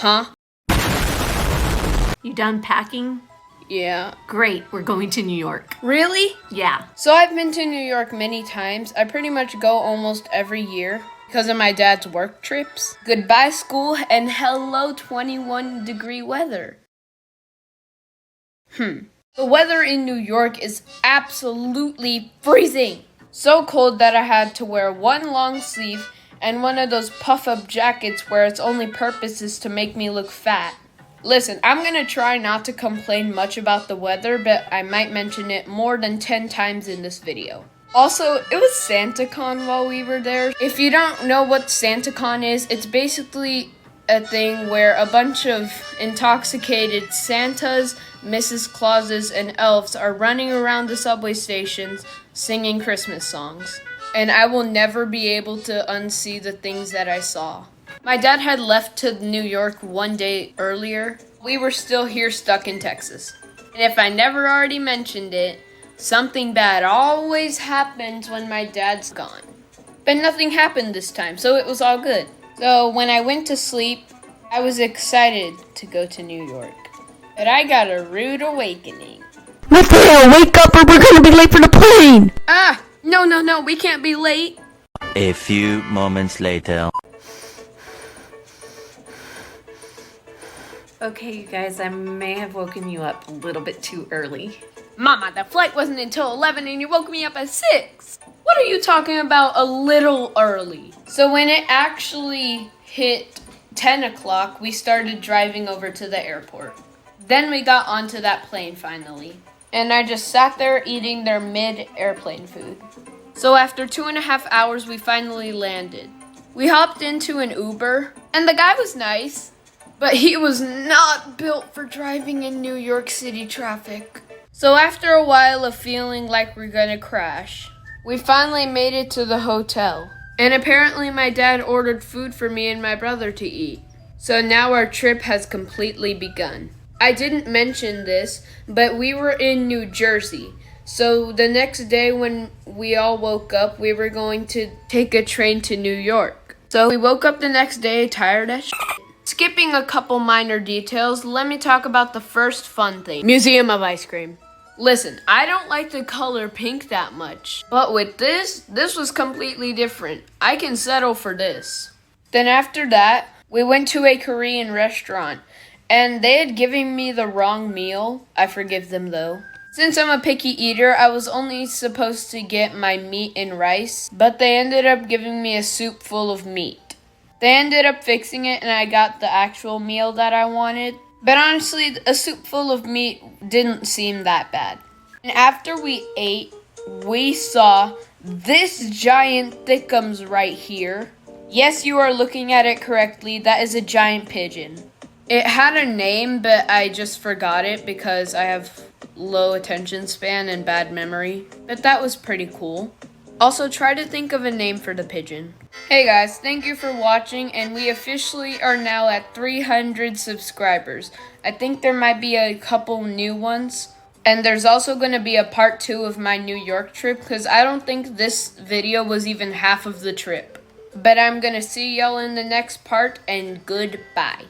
Huh? You done packing? Yeah. Great, we're going to New York. Really? Yeah. So I've been to New York many times. I pretty much go almost every year because of my dad's work trips. Goodbye school and hello 21-degree weather. The weather in New York is absolutely freezing. So cold that I had to wear one long sleeve and one of those puff-up jackets where its only purpose is to make me look fat. Listen, I'm gonna try not to complain much about the weather, but I might mention it more than 10 times in this video. Also, it was SantaCon while we were there. If you don't know what SantaCon is, it's basically a thing where a bunch of intoxicated Santas, Mrs. Clauses, and elves are running around the subway stations singing Christmas songs. And I will never be able to unsee the things that I saw. My dad had left to New York one day earlier. We were still here stuck in Texas. And if I never already mentioned it, something bad always happens when my dad's gone. But nothing happened this time, so it was all good. So when I went to sleep, I was excited to go to New York. But I got a rude awakening. Mateo, wake up or we're gonna be late for the plane! No, we can't be late. A few moments later. Okay, you guys, I may have woken you up a little bit too early. Mama, the flight wasn't until 11 and you woke me up at 6. What are you talking about a little early? So when it actually hit 10 o'clock, we started driving over to the airport. Then we got onto that plane finally. And I just sat there eating their mid-airplane food. So after 2.5 hours, we finally landed. We hopped into an Uber, and the guy was nice, but he was not built for driving in New York City traffic. So after a while of feeling like we're gonna crash, we finally made it to the hotel. And apparently my dad ordered food for me and my brother to eat. So now our trip has completely begun. I didn't mention this, but we were in New Jersey. So the next day when we all woke up, we were going to take a train to New York. So we woke up the next day tired as shit. Skipping a couple minor details, let me talk about the first fun thing. Museum of Ice Cream. Listen, I don't like the color pink that much, but with this was completely different. I can settle for this. Then after that, we went to a Korean restaurant, and they had given me the wrong meal. I forgive them though. Since I'm a picky eater, I was only supposed to get my meat and rice, but they ended up giving me a soup full of meat. They ended up fixing it and I got the actual meal that I wanted. But honestly, a soup full of meat didn't seem that bad. And after we ate, we saw this giant thickums right here. Yes, you are looking at it correctly. That is a giant pigeon. It had a name, but I just forgot it because I have low attention span and bad memory. But that was pretty cool. Also, try to think of a name for the pigeon. Hey guys, thank you for watching, and we officially are now at 300 subscribers. I think there might be a couple new ones. And there's also going to be a part 2 of my New York trip, because I don't think this video was even half of the trip. But I'm going to see y'all in the next part, and goodbye.